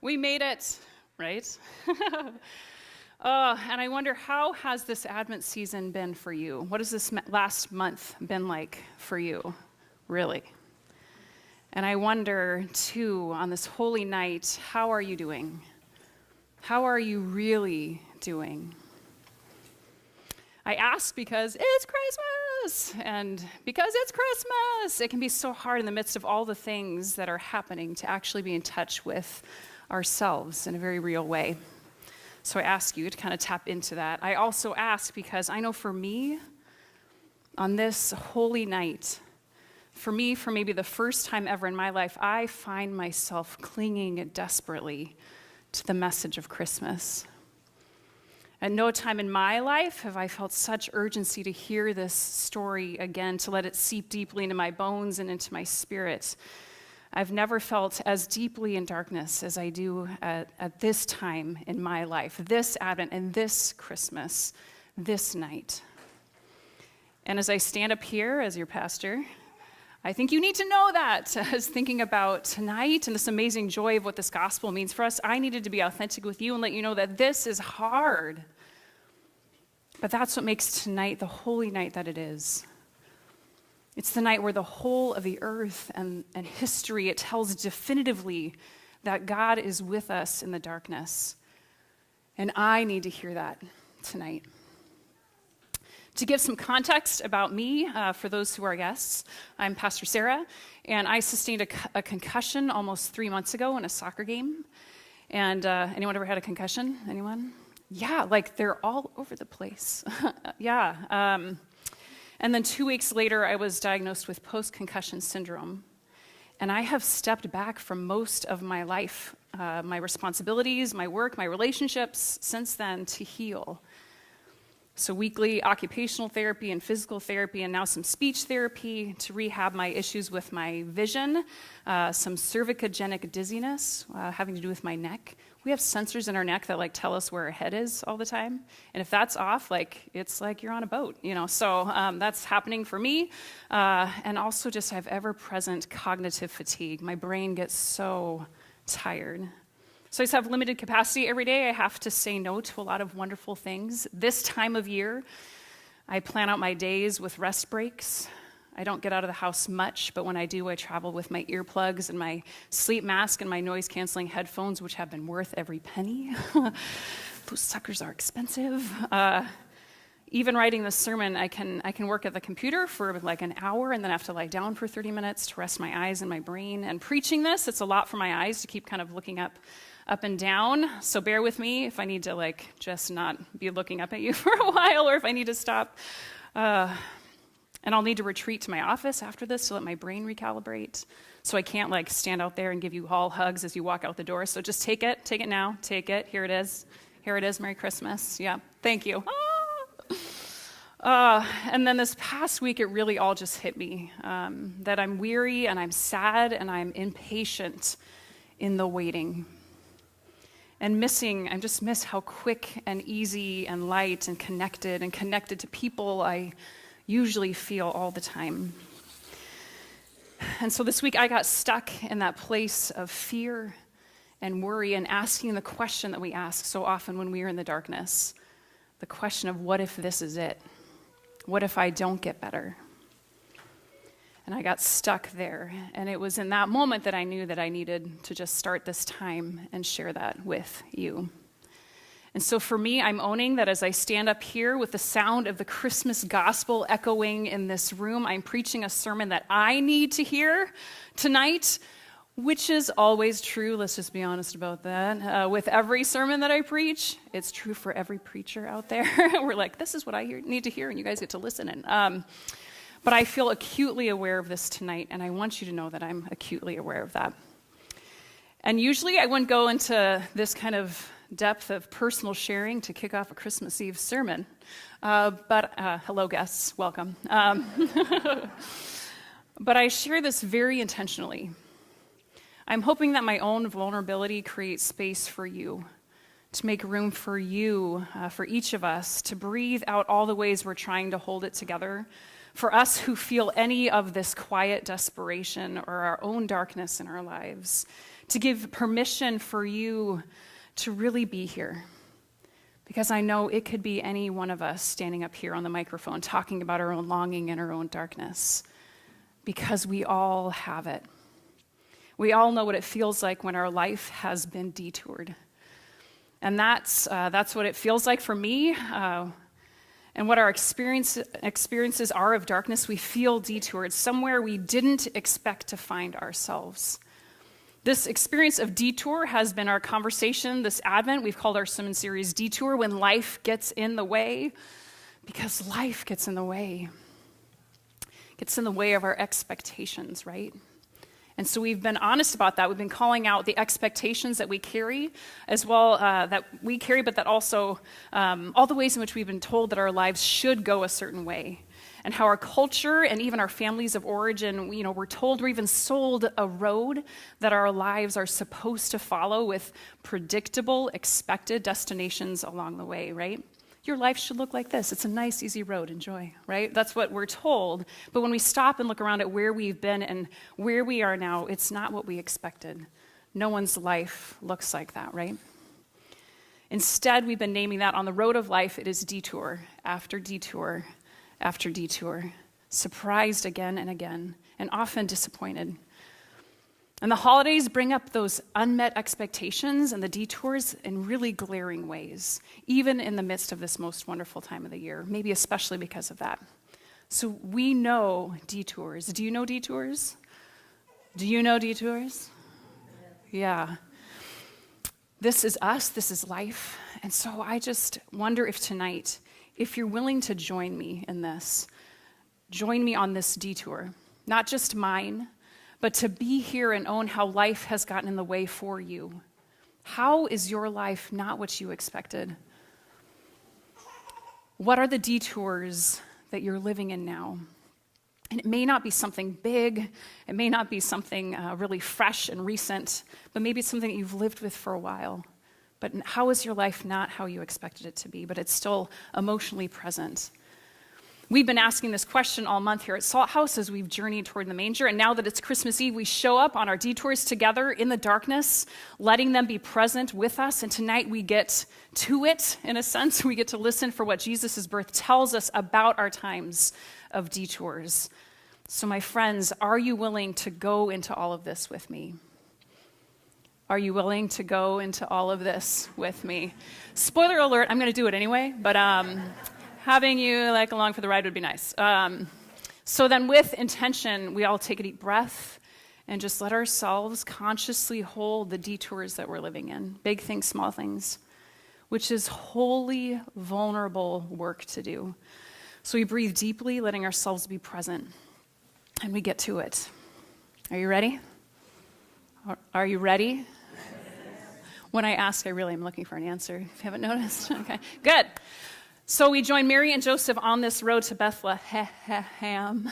We made it, right? And I wonder, how has this Advent season been for you? What has this last month been like for you, really? And I wonder, too, on this holy night, how are you doing? How are you really doing? I ask because it's Christmas, and because it's Christmas, it can be so hard in the midst of all the things that are happening to actually be in touch with ourselves in a very real way. So I ask you to kind of tap into that. I also ask because I know for me, on this holy night, for me, for maybe the first time ever in my life, I find myself clinging desperately to the message of Christmas. At no time in my life have I felt such urgency to hear this story again, to let it seep deeply into my bones and into my spirit. I've never felt as deeply in darkness as I do at this time in my life, this Advent and this Christmas, this night. And as I stand up here as your pastor, I think you need to know that. As thinking about tonight and this amazing joy of what this gospel means for us, I needed to be authentic with you and let you know that this is hard. But that's what makes tonight the holy night that it is. It's the night where the whole of the earth and history, it tells definitively that God is with us in the darkness. And I need to hear that tonight. To give some context about me, for those who are guests, I'm Pastor Sara, and I sustained a concussion almost 3 months ago in a soccer game. And anyone ever had a concussion? Anyone? Yeah, like they're all over the place. Yeah. And then 2 weeks later, I was diagnosed with post-concussion syndrome. And I have stepped back from most of my life, my responsibilities, my work, my relationships since then to heal. So weekly occupational therapy and physical therapy, and now some speech therapy to rehab my issues with my vision, some cervicogenic dizziness having to do with my neck. We have sensors in our neck that tell us where our head is all the time. And if that's off, it's like you're on a boat, So that's happening for me. And also just I have ever-present cognitive fatigue. My brain gets so tired. So I just have limited capacity every day. I have to say no to a lot of wonderful things. This time of year, I plan out my days with rest breaks. I don't get out of the house much, but when I do, I travel with my earplugs and my sleep mask and my noise-canceling headphones, which have been worth every penny. Those suckers are expensive. Even writing this sermon, I can work at the computer for an hour and then I have to lie down for 30 minutes to rest my eyes and my brain. And preaching this, it's a lot for my eyes to keep kind of looking up and down. So bear with me if I need to just not be looking up at you for a while, or if I need to stop. And I'll need to retreat to my office after this to let my brain recalibrate. So I can't Stand out there and give you all hugs as you walk out the door. So just take it now, take it. Here it is. Merry Christmas. Yeah, thank you. And then this past week, it really all just hit me, that I'm weary and I'm sad and I'm impatient in the waiting. And I just miss how quick and easy and light and connected to people I usually feel all the time. And so this week I got stuck in that place of fear and worry and asking the question that we ask so often when we are in the darkness, the question of what if this is it? What if I don't get better? And I got stuck there. And it was in that moment that I knew that I needed to just start this time and share that with you. And so for me, I'm owning that as I stand up here with the sound of the Christmas gospel echoing in this room, I'm preaching a sermon that I need to hear tonight, which is always true. Let's just be honest about that. With every sermon that I preach, it's true for every preacher out there. We're this is what I need to hear, and you guys get to listen in. But I feel acutely aware of this tonight, and I want you to know that I'm acutely aware of that. And usually I wouldn't go into this kind of depth of personal sharing to kick off a Christmas Eve sermon. But hello, guests. Welcome. But I share this very intentionally. I'm hoping that my own vulnerability creates space for you to make room for you, for each of us, to breathe out all the ways we're trying to hold it together, for us who feel any of this quiet desperation or our own darkness in our lives, to give permission for you to really be here. Because I know it could be any one of us standing up here on the microphone talking about our own longing and our own darkness, because we all have it. We all know what it feels like when our life has been detoured. And that's what it feels like for me. And what our experiences are of darkness, we feel detoured somewhere we didn't expect to find ourselves. This experience of detour has been our conversation this Advent. We've called our sermon series Detour, when life gets in the way, because life gets in the way. Gets in the way of our expectations, right? And so we've been honest about that. We've been calling out the expectations that we carry, as well but that also all the ways in which we've been told that our lives should go a certain way, and how our culture and even our families of origin, we're told, we're even sold a road that our lives are supposed to follow with predictable, expected destinations along the way, right? Your life should look like this. It's a nice, easy road. Enjoy, right? That's what we're told. But when we stop and look around at where we've been and where we are now, it's not what we expected. No one's life looks like that, right? Instead, we've been naming that on the road of life, it is detour after detour after detour, surprised again and again, and often disappointed. And the holidays bring up those unmet expectations and the detours in really glaring ways, even in the midst of this most wonderful time of the year, maybe especially because of that. So we know detours. Do you know detours? Do you know detours? Yeah. This is us. This is life. And so I just wonder if tonight, if you're willing to join me in this, join me on this detour, not just mine, but to be here and own how life has gotten in the way for you. How is your life not what you expected? What are the detours that you're living in now? And it may not be something big, it may not be something really fresh and recent, but maybe it's something that you've lived with for a while. But how is your life not how you expected it to be, but it's still emotionally present? We've been asking this question all month here at Salt House as we've journeyed toward the manger, and now that it's Christmas Eve, we show up on our detours together in the darkness, letting them be present with us, and tonight we get to it, in a sense. We get to listen for what Jesus' birth tells us about our times of detours. So my friends, are you willing to go into all of this with me? Are you willing to go into all of this with me? Spoiler alert, I'm going to do it anyway, but having you along for the ride would be nice. So then with intention, we all take a deep breath and just let ourselves consciously hold the detours that we're living in, big things, small things, which is wholly vulnerable work to do. So we breathe deeply, letting ourselves be present, and we get to it. Are you ready? Are you ready? When I ask, I really am looking for an answer, if you haven't noticed. Okay, good. So we join Mary and Joseph on this road to Bethlehem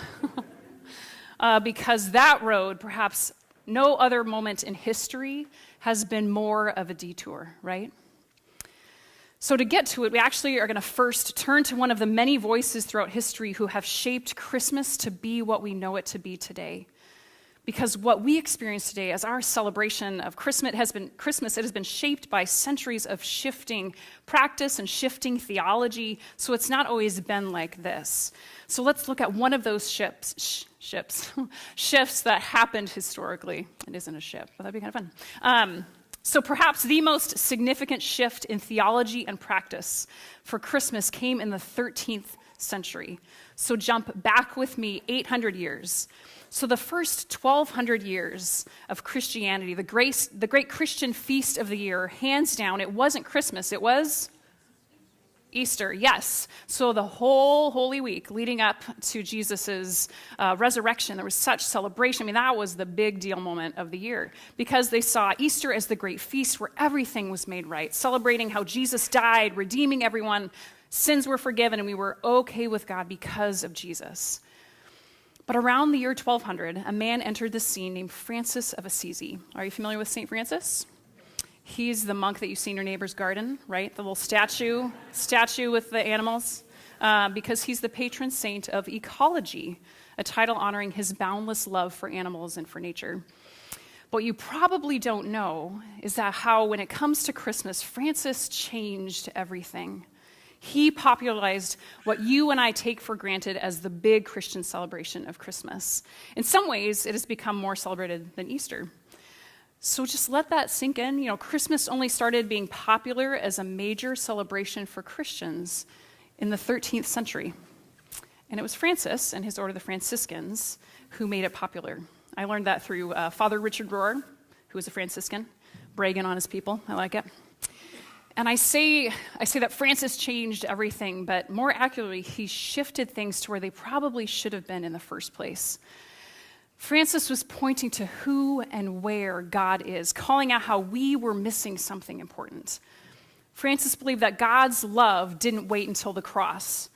because that road, perhaps no other moment in history, has been more of a detour, right? So to get to it, we actually are going to first turn to one of the many voices throughout history who have shaped Christmas to be what we know it to be today. Because what we experience today as our celebration of Christmas, it has been shaped by centuries of shifting practice and shifting theology, so it's not always been like this. So let's look at one of those shifts that happened historically. It isn't a ship, but that'd be kind of fun. So perhaps the most significant shift in theology and practice for Christmas came in the 13th century. So jump back with me 800 years. So the first 1,200 years of Christianity, the great Christian feast of the year, hands down, it wasn't Christmas, it was Easter, yes. So the whole Holy Week leading up to Jesus' resurrection, there was such celebration. I mean, that was the big deal moment of the year because they saw Easter as the great feast where everything was made right, celebrating how Jesus died, redeeming everyone, sins were forgiven, and we were okay with God because of Jesus. But around the year 1200, a man entered the scene named Francis of Assisi. Are you familiar with St. Francis? He's the monk that you see in your neighbor's garden, right? The little statue with the animals, because he's the patron saint of ecology, a title honoring his boundless love for animals and for nature. What you probably don't know is that how, when it comes to Christmas, Francis changed everything. He popularized what you and I take for granted as the big Christian celebration of Christmas. In some ways, it has become more celebrated than Easter. So just let that sink in. Christmas only started being popular as a major celebration for Christians in the 13th century. And it was Francis and his order, the Franciscans, who made it popular. I learned that through Father Richard Rohr, who was a Franciscan, bragging on his people. I like it. And I say that Francis changed everything, but more accurately, he shifted things to where they probably should have been in the first place. Francis was pointing to who and where God is, calling out how we were missing something important. Francis believed that God's love didn't wait until the cross,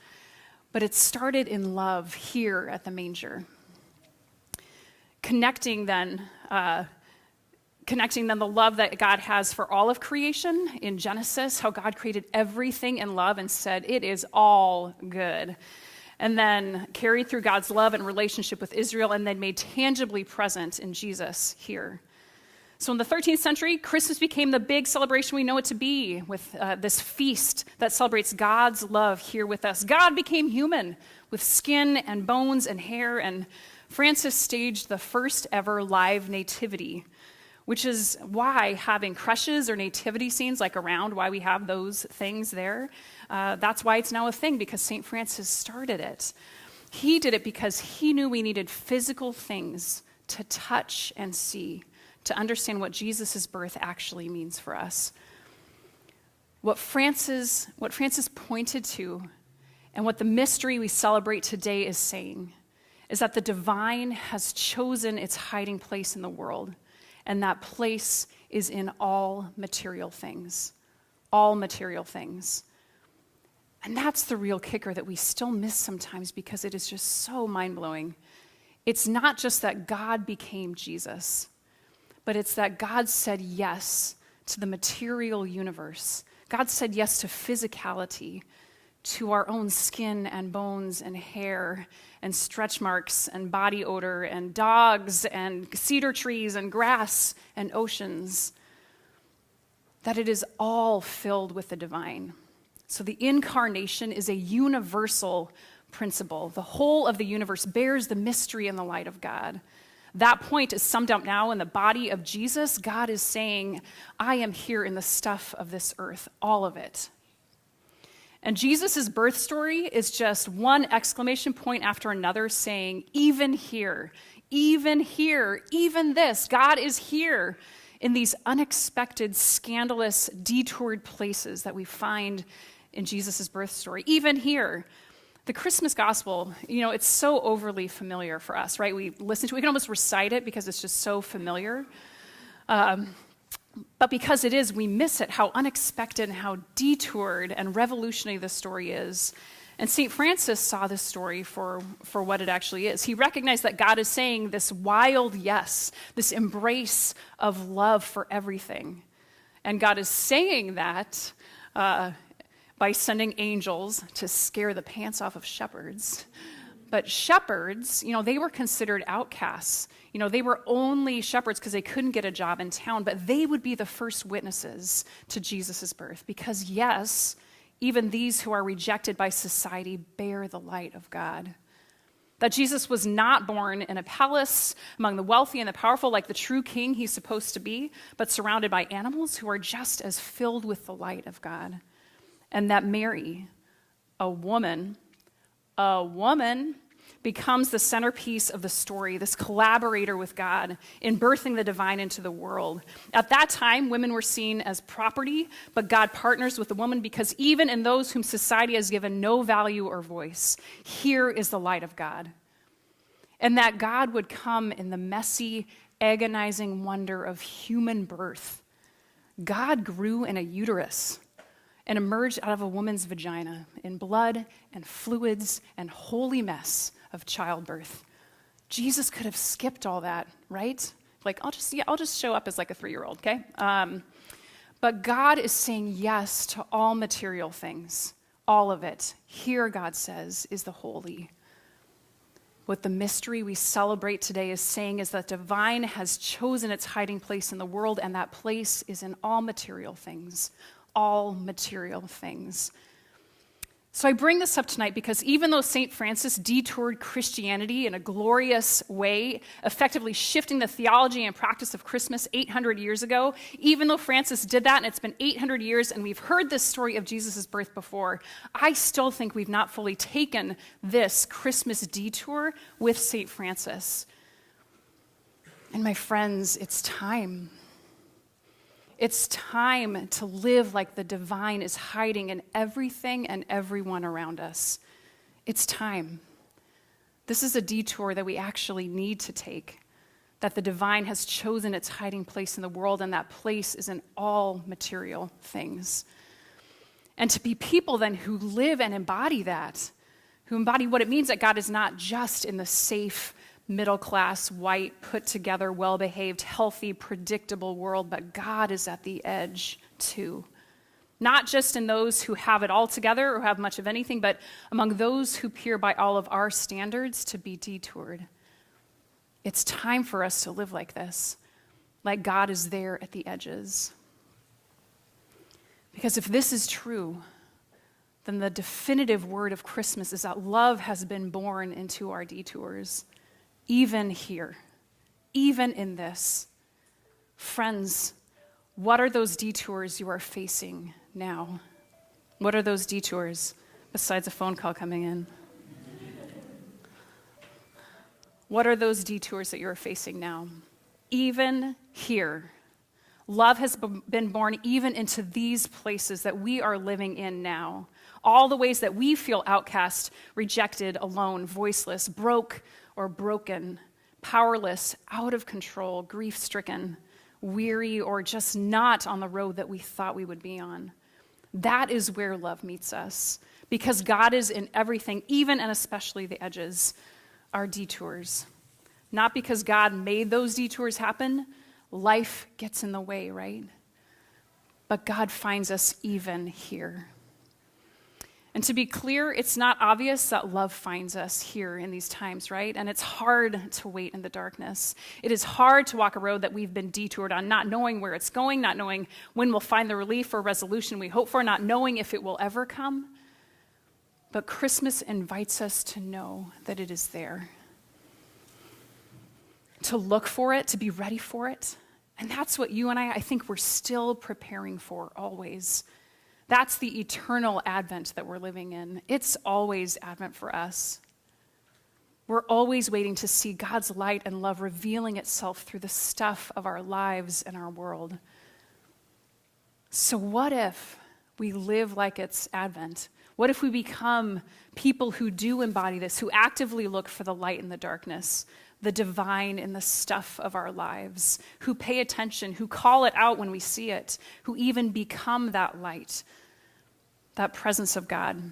but it started in love here at the manger. Connecting then the love that God has for all of creation in Genesis, how God created everything in love and said, it is all good. And then carried through God's love and relationship with Israel, and then made tangibly present in Jesus here. So in the 13th century, Christmas became the big celebration we know it to be, with this feast that celebrates God's love here with us. God became human with skin and bones and hair, and Francis staged the first ever live nativity, which is why having creches or nativity scenes like around, why we have those things there, that's why it's now a thing, because St. Francis started it. He did it because he knew we needed physical things to touch and see, to understand what Jesus' birth actually means for us. What Francis pointed to, and what the mystery we celebrate today is saying, is that the divine has chosen its hiding place in the world, and that place is in all material things. All material things. And that's the real kicker that we still miss sometimes because it is just so mind-blowing. It's not just that God became Jesus, but it's that God said yes to the material universe. God said yes to physicality, to our own skin and bones and hair and stretch marks and body odor and dogs and cedar trees and grass and oceans, that it is all filled with the divine. So the incarnation is a universal principle. The whole of the universe bears the mystery and the light of God. That point is summed up now in the body of Jesus. God is saying, I am here in the stuff of this earth, all of it. And Jesus' birth story is just one exclamation point after another saying, even here, even this, God is here in these unexpected, scandalous, detoured places that we find in Jesus' birth story. Even here. The Christmas gospel, it's so overly familiar for us, right? We listen to it, we can almost recite it because it's just so familiar. But because it is, we miss it, how unexpected and how detoured and revolutionary this story is. And St. Francis saw this story for what it actually is. He recognized that God is saying this wild yes, this embrace of love for everything. And God is saying that by sending angels to scare the pants off of shepherds. But shepherds, they were considered outcasts. They were only shepherds because they couldn't get a job in town, but they would be the first witnesses to Jesus' birth because, yes, even these who are rejected by society bear the light of God. That Jesus was not born in a palace among the wealthy and the powerful like the true king he's supposed to be, but surrounded by animals who are just as filled with the light of God. And that Mary, a woman, becomes the centerpiece of the story, this collaborator with God in birthing the divine into the world. At that time, women were seen as property, but God partners with the woman because even in those whom society has given no value or voice, here is the light of God. And that God would come in the messy, agonizing wonder of human birth. God grew in a uterus and emerged out of a woman's vagina in blood and fluids and holy mess of childbirth. Jesus could have skipped all that, right? Like, I'll just show up as like a 3-year-old, okay? But God is saying yes to all material things, all of it. Here, God says, is the holy. What the mystery we celebrate today is saying is that divine has chosen its hiding place in the world, and that place is in all material things. All material things. So I bring this up tonight because even though St. Francis detoured Christianity in a glorious way, effectively shifting the theology and practice of Christmas 800 years ago, even though Francis did that and it's been 800 years and we've heard this story of Jesus' birth before, I still think we've not fully taken this Christmas detour with St. Francis. And my friends, it's time. It's time to live like the divine is hiding in everything and everyone around us. It's time. This is a detour that we actually need to take, that the divine has chosen its hiding place in the world, and that place is in all material things. And to be people then who live and embody that, who embody what it means that God is not just in the safe, middle-class, white, put-together, well-behaved, healthy, predictable world, but God is at the edge too. Not just in those who have it all together or have much of anything, but among those who peer by all of our standards to be detoured. It's time for us to live like this, like God is there at the edges. Because if this is true, then the definitive word of Christmas is that love has been born into our detours. Even here, even in this. Friends, what are those detours you are facing now? What are those detours besides a phone call coming in? What are those detours that you're facing now? Even here, love has been born even into these places that we are living in now. All the ways that we feel outcast, rejected, alone, voiceless, broke, or broken, powerless, out of control, grief-stricken, weary, or just not on the road that we thought we would be on. That is where love meets us, because God is in everything, even and especially the edges, our detours. Not because God made those detours happen. Life gets in the way, right? But God finds us even here. And to be clear, it's not obvious that love finds us here in these times, right? And it's hard to wait in the darkness. It is hard to walk a road that we've been detoured on, not knowing where it's going, not knowing when we'll find the relief or resolution we hope for, not knowing if it will ever come. But Christmas invites us to know that it is there, to look for it, to be ready for it. And that's what you and I think we're still preparing for always. That's the eternal Advent that we're living in. It's always Advent for us. We're always waiting to see God's light and love revealing itself through the stuff of our lives and our world. So what if we live like it's Advent? What if we become people who do embody this, who actively look for the light in the darkness, the divine in the stuff of our lives, who pay attention, who call it out when we see it, who even become that light, that presence of God?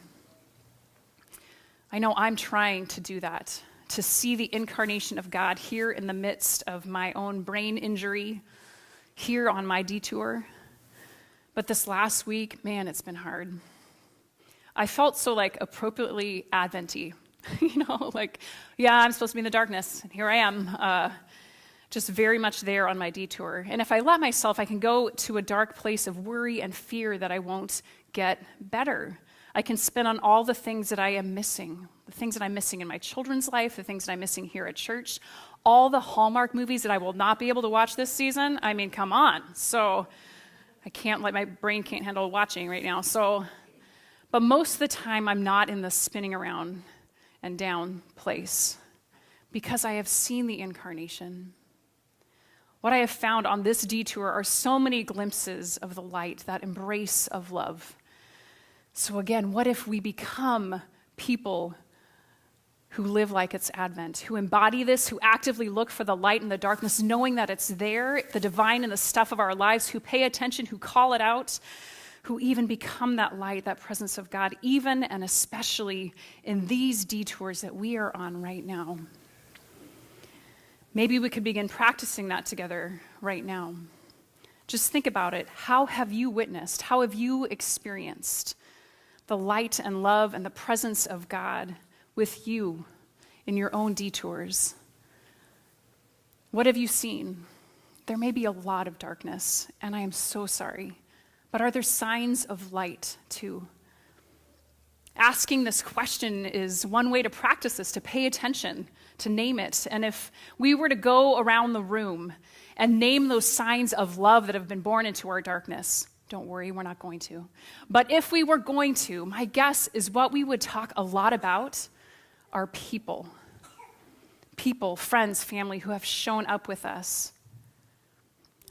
I know I'm trying to do that, to see the incarnation of God here in the midst of my own brain injury, here on my detour. But this last week, man, it's been hard. I felt so appropriately Advent-y, yeah, I'm supposed to be in the darkness, and here I am, just very much there on my detour. And if I let myself, I can go to a dark place of worry and fear that I won't get better. I can spin on all the things that I am missing, the things that I'm missing in my children's life, the things that I'm missing here at church, all the Hallmark movies that I will not be able to watch this season. I mean, come on. So my brain can't handle watching right now. But most of the time, I'm not in the spinning around and down place because I have seen the incarnation. What I have found on this detour are so many glimpses of the light, that embrace of love. So again, what if we become people who live like it's Advent, who embody this, who actively look for the light in the darkness, knowing that it's there, the divine in the stuff of our lives, who pay attention, who call it out, who even become that light, that presence of God, even and especially in these detours that we are on right now. Maybe we could begin practicing that together right now. Just think about it. How have you witnessed? How have you experienced the light and love and the presence of God with you in your own detours? What have you seen? There may be a lot of darkness, and I am so sorry. But are there signs of light too? Asking this question is one way to practice this, to pay attention, to name it. And if we were to go around the room and name those signs of love that have been born into our darkness, don't worry, we're not going to. But if we were going to, my guess is what we would talk a lot about are people. People, friends, family who have shown up with us.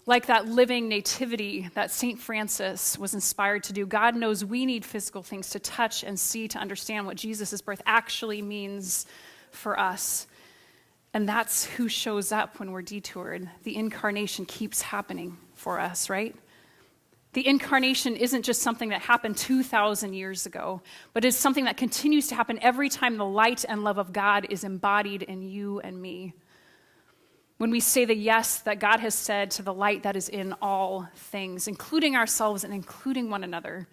Like that living nativity that St. Francis was inspired to do. God knows we need physical things to touch and see to understand what Jesus' birth actually means for us. And that's who shows up when we're detoured. The incarnation keeps happening for us, right? The incarnation isn't just something that happened 2,000 years ago, but it's something that continues to happen every time the light and love of God is embodied in you and me. When we say the yes that God has said to the light that is in all things, including ourselves and including one another.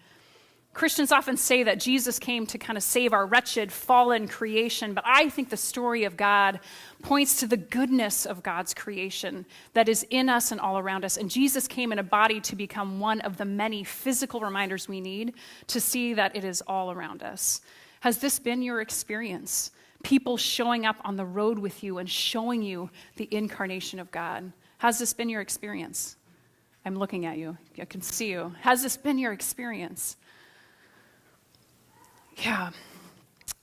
Christians often say that Jesus came to kind of save our wretched, fallen creation, but I think the story of God points to the goodness of God's creation that is in us and all around us. And Jesus came in a body to become one of the many physical reminders we need to see that it is all around us. Has this been your experience? People showing up on the road with you and showing you the incarnation of God. Has this been your experience? I'm looking at you. I can see you. Has this been your experience? Yeah,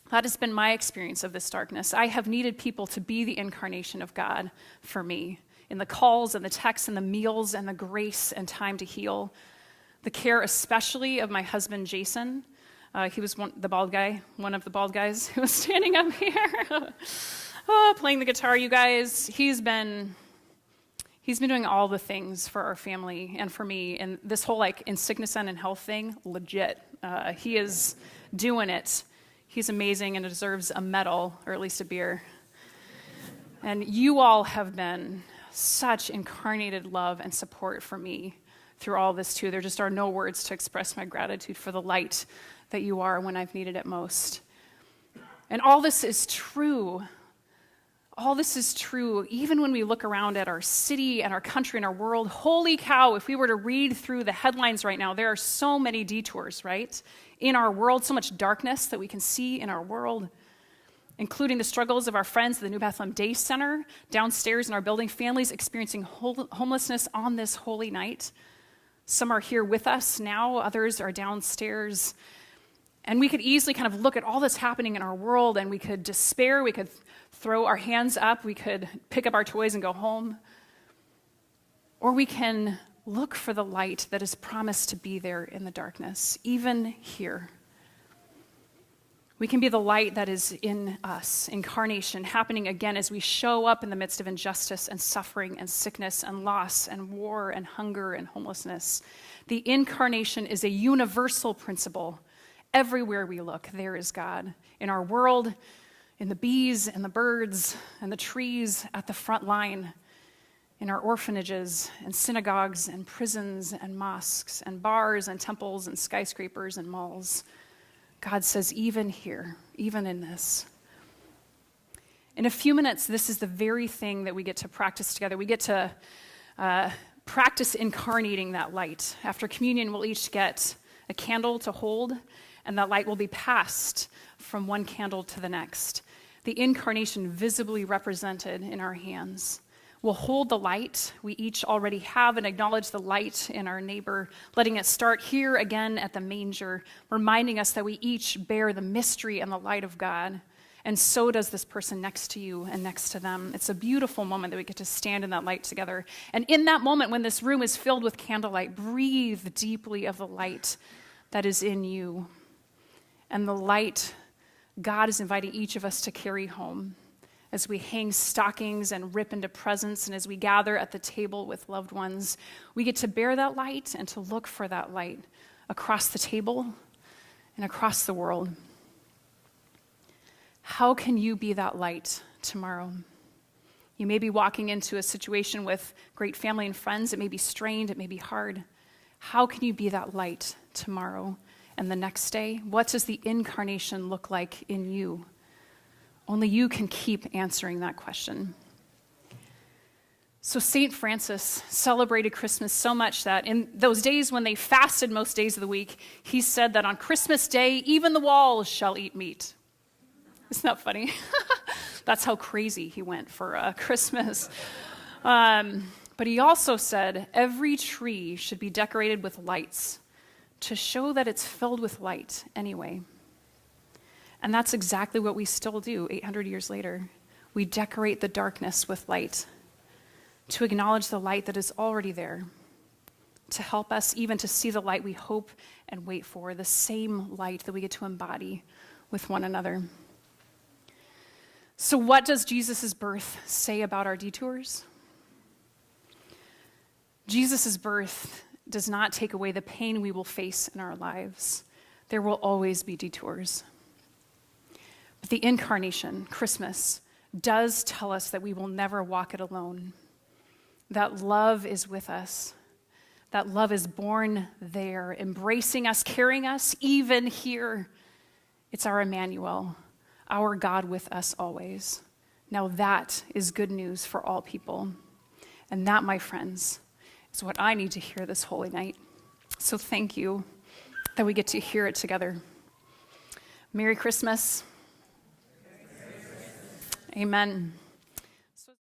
that has been my experience of this darkness. I have needed people to be the incarnation of God for me in the calls and the texts and the meals and the grace and time to heal. The care especially of my husband, Jason. He was one of the bald guys who was standing up here playing the guitar, you guys. He's been doing all the things for our family and for me. And this whole in sickness and in health thing, legit. He is doing it. He's amazing and deserves a medal, or at least a beer. And you all have been such incarnated love and support for me through all this too. There just are no words to express my gratitude for the light that you are when I've needed it most. And all this is true. All this is true even when we look around at our city and our country and our world. Holy cow, if we were to read through the headlines right now, there are so many detours, right? In our world, so much darkness that we can see in our world, including the struggles of our friends at the New Bethlehem Day Center, downstairs in our building, families experiencing homelessness on this holy night. Some are here with us now, others are downstairs. And we could easily kind of look at all that's happening in our world and we could despair, we could throw our hands up, we could pick up our toys and go home. Or we can look for the light that is promised to be there in the darkness, even here. We can be the light that is in us, incarnation, happening again as we show up in the midst of injustice and suffering and sickness and loss and war and hunger and homelessness. The incarnation is a universal principle. Everywhere we look, there is God. In our world, in the bees and the birds and the trees at the front line, in our orphanages and synagogues and prisons and mosques and bars and temples and skyscrapers and malls. God says, even here, even in this. In a few minutes, this is the very thing that we get to practice together. We get to practice incarnating that light. After communion, we'll each get a candle to hold, and that light will be passed from one candle to the next. The incarnation visibly represented in our hands. We'll hold the light we each already have and acknowledge the light in our neighbor, letting it start here again at the manger, reminding us that we each bear the mystery and the light of God. And so does this person next to you and next to them. It's a beautiful moment that we get to stand in that light together. And in that moment, when this room is filled with candlelight, breathe deeply of the light that is in you. And the light God is inviting each of us to carry home as we hang stockings and rip into presents, and as we gather at the table with loved ones. We get to bear that light and to look for that light across the table and across the world. How can you be that light tomorrow? You may be walking into a situation with great family and friends. It may be strained. It may be hard. How can you be that light tomorrow and the next day? What does the incarnation look like in you? Only you can keep answering that question. So St. Francis celebrated Christmas so much that in those days when they fasted most days of the week, he said that on Christmas Day, even the walls shall eat meat. Isn't that funny? That's how crazy he went for Christmas. But he also said every tree should be decorated with lights to show that it's filled with light anyway. And that's exactly what we still do 800 years later. We decorate the darkness with light to acknowledge the light that is already there, to help us even to see the light we hope and wait for, the same light that we get to embody with one another. So what does Jesus' birth say about our detours? Jesus' birth does not take away the pain we will face in our lives. There will always be detours. But the incarnation, Christmas, does tell us that we will never walk it alone. That love is with us. That love is born there, embracing us, carrying us, even here. It's our Emmanuel, our God with us always. Now that is good news for all people. And that, my friends, is what I need to hear this holy night. So thank you that we get to hear it together. Merry Christmas. Amen.